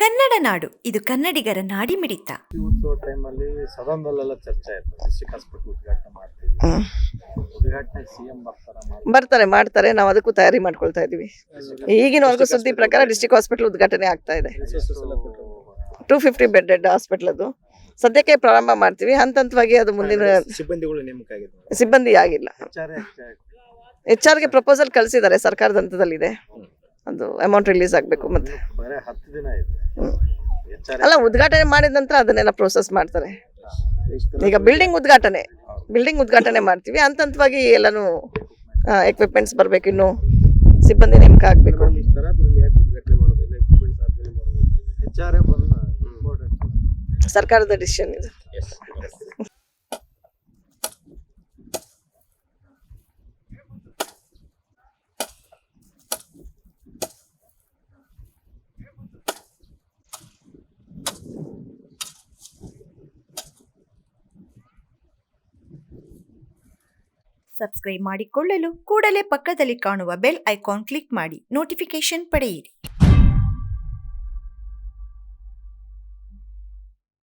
ಕನ್ನಡ ನಾಡು, ಇದು ಕನ್ನಡಿಗರ ನಾಡಿಮಿಡಿತ. ಉತ್ಸವ ಟೈಮಲ್ಲಿ ಸದನದಲ್ಲೆಲ್ಲ ಚರ್ಚೆ ಆಯ್ತು. ಡಿಸ್ಟ್ರಿಕ್ಟ್ ಹಾಸ್ಪಿಟಲ್ ಉದ್ಘಾಟನೆ ಮಾಡ್ತೀವಿ. ಉದ್ಘಾಟನೆ ಸಿಎಂ ಮಾಡ್ತಾರೆ. ನಾವು ಅದಕ್ಕೂ ತಯಾರಿ ಮಾಡ್ಕೊಳ್ತಾ ಇದೀವಿ. ಈಗಿನವರೆಗೂ ಸುದ್ದಿ ಪ್ರಕಾರ ಡಿಸ್ಟ್ರಿಕ್ಟ್ ಹಾಸ್ಪಿಟಲ್ ಉದ್ಘಾಟನೆ ಆಗ್ತಾ ಇದೆ. 250 ಬೆಡ್ ಹಾಸ್ಪಿಟಲ್ ಅದು ಸದ್ಯಕ್ಕೆ ಪ್ರಾರಂಭ ಮಾಡ್ತೀವಿ. ಹಂತವಾಗಿ ಅದು ಮುಂದಿನ ಸಿಬ್ಬಂದಿಗಳು ನೇಮಕ ಆಗಿದೆ. ಸಿಬ್ಬಂದಿ ಆಗಿಲ್ಲ. HR ಗೆ ಪ್ರಪೋಸಲ್ ಕಳಿಸಿದ್ದಾರೆ, ಸರ್ಕಾರದ ಹಂತದಲ್ಲಿದೆ. ಅದು ಅಮೌಂಟ್ ರಿಲೀಸ್ ಆಗಬೇಕು. ಮತ್ತೆ 10 ದಿನ ಆಯ್ತು. ಅಲ್ಲ, ಉದ್ಘಾಟನೆ ಮಾಡಿದ ನಂತರ ಅದನ್ನೆಲ್ಲ ಪ್ರೋಸೆಸ್ ಮಾಡ್ತಾರೆ. ಈಗ ಬಿಲ್ಡಿಂಗ್ ಉದ್ಘಾಟನೆ ಮಾಡ್ತೀವಿ. ಹಂತವಾಗಿ ಎಲ್ಲಾನು ಎಕ್ವಿಪ್ಮೆಂಟ್ಸ್ ಬರಬೇಕು, ಇನ್ನು ಸಿಬ್ಬಂದಿ ನೇಮಕ ಆಗಬೇಕು. ಸರ್ಕಾರದ ಡಿಸಿಷನ್ ಇದು. ಸಬ್ಸ್ಕ್ರೈಬ್ ಮಾಡಿಕೊಳ್ಳಲು ಕೂಡಲೇ ಪಕ್ಕದಲ್ಲಿ ಕಾಣುವ ಬೆಲ್ ಐಕಾನ್ ಕ್ಲಿಕ್ ಮಾಡಿ ನೋಟಿಫಿಕೇಶನ್ ಪಡೆಯಿರಿ.